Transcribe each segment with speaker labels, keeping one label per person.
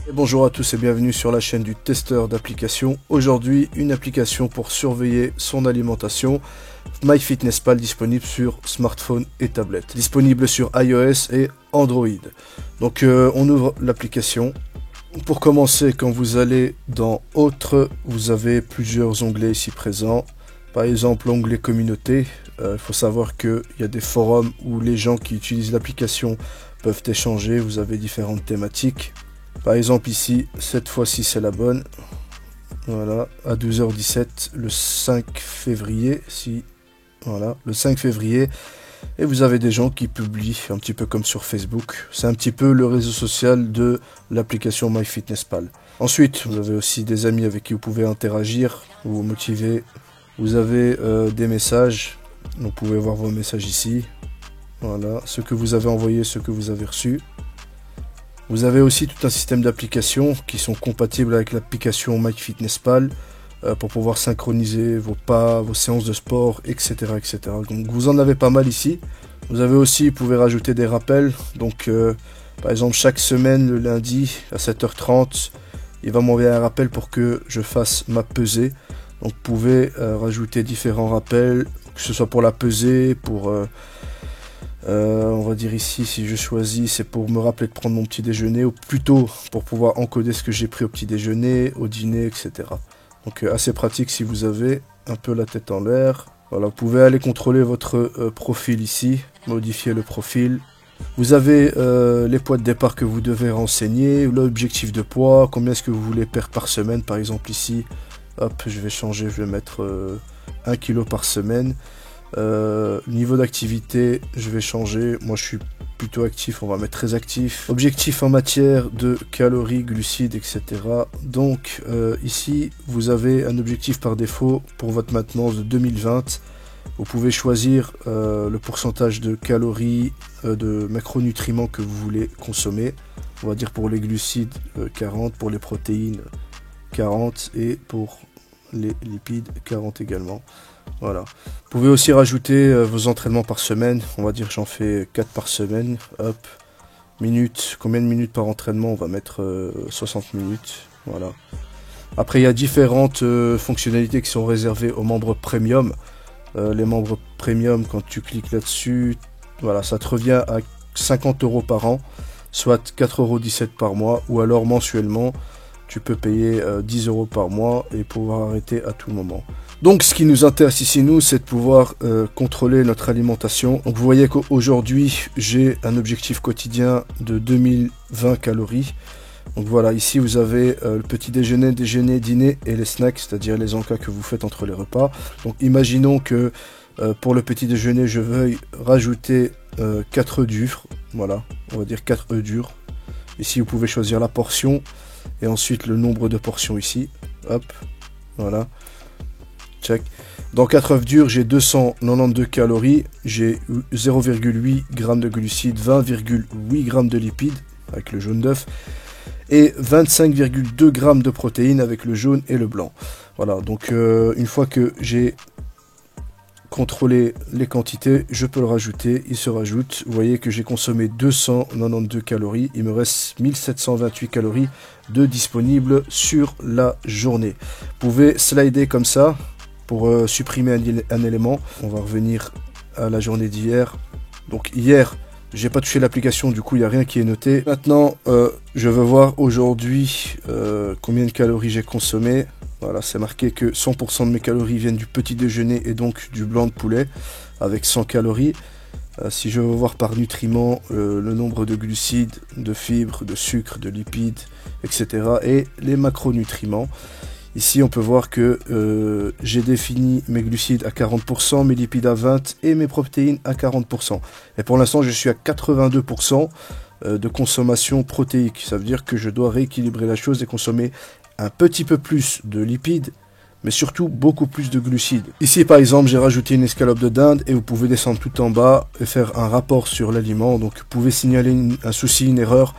Speaker 1: Et bonjour à tous et bienvenue sur la chaîne du testeur d'applications. Aujourd'hui, une application pour surveiller son alimentation, MyFitnessPal, disponible sur smartphone et tablette. Disponible sur iOS et Android. Donc on ouvre l'application. Pour commencer, quand vous allez dans Autres, vous avez plusieurs onglets ici présents. Par exemple, l'onglet Communauté. Il faut savoir qu'il y a des forums où les gens qui utilisent l'application peuvent échanger. Vous avez différentes thématiques. Par exemple ici, cette fois-ci c'est la bonne. Voilà, à 12h17 le 5 février. Voilà, le 5 février. Et vous avez des gens qui publient un petit peu comme sur Facebook. C'est un petit peu le réseau social de l'application MyFitnessPal. Ensuite, vous avez aussi des amis avec qui vous pouvez interagir, vous motiver. Vous avez des messages. Vous pouvez voir vos messages ici. Voilà, ce que vous avez envoyé, ce que vous avez reçu. Vous avez aussi tout un système d'applications qui sont compatibles avec l'application MyFitnessPal pour pouvoir synchroniser vos pas, vos séances de sport, etc., etc. Donc vous en avez pas mal ici. Vous avez aussi, vous pouvez rajouter des rappels. Donc par exemple chaque semaine, le lundi à 7h30, il va m'envoyer un rappel pour que je fasse ma pesée. Donc vous pouvez rajouter différents rappels, que ce soit pour la pesée, pour... on va dire ici, si je choisis, c'est pour me rappeler de prendre mon petit déjeuner, ou plutôt pour pouvoir encoder ce que j'ai pris au petit déjeuner, au dîner, etc. Donc assez pratique si vous avez un peu la tête en l'air. Voilà, vous pouvez aller contrôler votre profil ici, modifier le profil. Vous avez les poids de départ que vous devez renseigner, l'objectif de poids, combien est-ce que vous voulez perdre par semaine, par exemple ici. Hop, je vais changer, je vais mettre 1 kg par semaine. Niveau d'activité, je vais changer. Moi, je suis plutôt actif. On va mettre très actif. Objectif en matière de calories, glucides, etc. Donc, ici, vous avez un objectif par défaut pour votre maintenance de 2020. Vous pouvez choisir le pourcentage de calories, de macronutriments que vous voulez consommer. On va dire pour les glucides 40, pour les protéines 40 et pour les lipides 40 également. Voilà. Vous pouvez aussi rajouter vos entraînements par semaine. On va dire j'en fais 4 par semaine. Hop. Minutes. Combien de minutes par entraînement? On va mettre 60 minutes. Voilà. Après, il y a différentes fonctionnalités qui sont réservées aux membres premium. Les membres premium, quand tu cliques là-dessus, voilà, ça te revient à 50 € par an, soit 4,17 € par mois, ou alors mensuellement. Tu peux payer 10 € par mois et pouvoir arrêter à tout moment. Donc ce qui nous intéresse ici, nous, c'est de pouvoir contrôler notre alimentation. Donc vous voyez qu'aujourd'hui, j'ai un objectif quotidien de 2020 calories. Donc voilà, ici vous avez le petit déjeuner, dîner et les snacks, c'est-à-dire les encas que vous faites entre les repas. Donc imaginons que pour le petit déjeuner, je veuille rajouter 4 œufs durs. Voilà, on va dire 4 œufs durs. Ici, vous pouvez choisir la portion. Et ensuite le nombre de portions ici. Hop. Voilà. Check. Dans 4 œufs durs, j'ai 292 calories. J'ai 0,8 g de glucides, 20,8 g de lipides avec le jaune d'œuf. Et 25,2 g de protéines avec le jaune et le blanc. Voilà. Donc une fois que j'ai contrôler les quantités, je peux le rajouter, il se rajoute. Vous voyez que j'ai consommé 292 calories, il me reste 1728 calories de disponibles sur la journée. Vous pouvez slider comme ça pour supprimer un élément. On va revenir à la journée d'hier. Donc hier, j'ai pas touché l'application, du coup il n'y a rien qui est noté. Maintenant, je veux voir aujourd'hui combien de calories j'ai consommé. Voilà, c'est marqué que 100% de mes calories viennent du petit déjeuner et donc du blanc de poulet avec 100 calories. Si je veux voir par nutriments le nombre de glucides, de fibres, de sucre, de lipides, etc. et les macronutriments. Ici, on peut voir que j'ai défini mes glucides à 40%, mes lipides à 20% et mes protéines à 40%. Et pour l'instant, je suis à 82% de consommation protéique. Ça veut dire que je dois rééquilibrer la chose et consommer un petit peu plus de lipides, mais surtout beaucoup plus de glucides. Ici par exemple j'ai rajouté une escalope de dinde et vous pouvez descendre tout en bas et faire un rapport sur l'aliment. Donc vous pouvez signaler un souci, une erreur,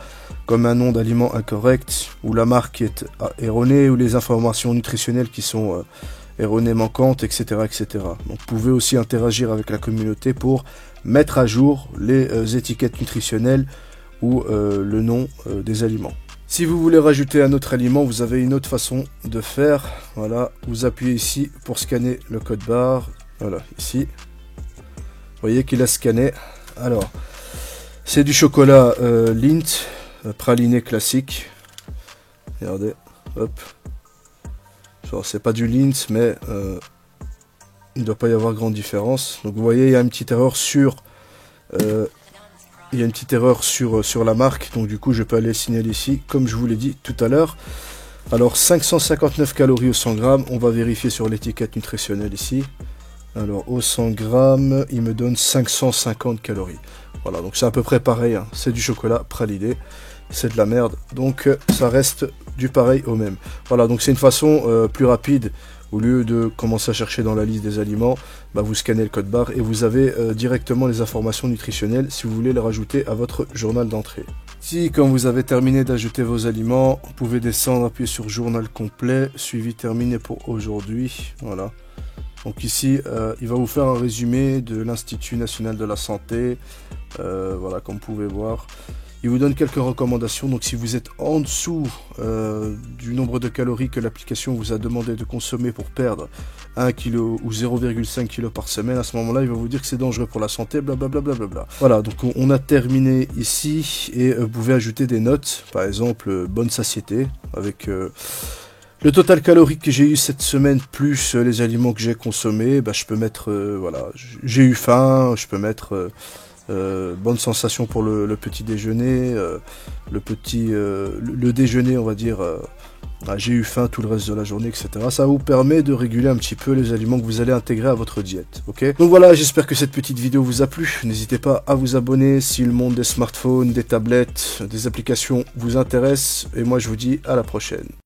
Speaker 1: comme un nom d'aliment incorrect, ou la marque qui est erronée, ou les informations nutritionnelles qui sont erronées, manquantes, etc., etc. Donc vous pouvez aussi interagir avec la communauté pour mettre à jour les étiquettes nutritionnelles ou le nom des aliments. Si vous voulez rajouter un autre aliment, vous avez une autre façon de faire. Voilà, vous appuyez ici pour scanner le code barre. Voilà, ici. Vous voyez qu'il a scanné. Alors, c'est du chocolat Lindt, praliné classique. Regardez, hop. C'est pas du Lindt, mais il ne doit pas y avoir grande différence. Donc vous voyez, il y a une petite erreur sur... sur la marque, donc du coup je peux aller signaler ici, comme je vous l'ai dit tout à l'heure. Alors 559 calories au 100 grammes, on va vérifier sur l'étiquette nutritionnelle ici. Alors au 100 grammes, il me donne 550 calories. Voilà, donc c'est à peu près pareil, hein. C'est du chocolat praliné, c'est de la merde, donc ça reste du pareil au même. Voilà, donc c'est une façon plus rapide. Au lieu de commencer à chercher dans la liste des aliments, bah vous scannez le code barre et vous avez directement les informations nutritionnelles si vous voulez les rajouter à votre journal d'entrée. Si, quand vous avez terminé d'ajouter vos aliments, vous pouvez descendre, appuyer sur journal complet, suivi terminé pour aujourd'hui. Voilà. Donc ici, il va vous faire un résumé de l'Institut National de la Santé. Voilà, comme vous pouvez voir. Il vous donne quelques recommandations, donc si vous êtes en dessous du nombre de calories que l'application vous a demandé de consommer pour perdre 1 kg ou 0,5 kg par semaine, à ce moment-là, il va vous dire que c'est dangereux pour la santé, blablabla. Voilà, donc on a terminé ici et vous pouvez ajouter des notes, par exemple, bonne satiété, avec le total calorique que j'ai eu cette semaine, plus les aliments que j'ai consommés, bah, je peux mettre, voilà, j'ai eu faim, je peux mettre... bonne sensation pour le petit déjeuner, le déjeuner on va dire, j'ai eu faim tout le reste de la journée, etc. Ça vous permet de réguler un petit peu les aliments que vous allez intégrer à votre diète, ok? Donc voilà, j'espère que cette petite vidéo vous a plu. N'hésitez pas à vous abonner si le monde des smartphones, des tablettes, des applications vous intéresse, et moi je vous dis à la prochaine.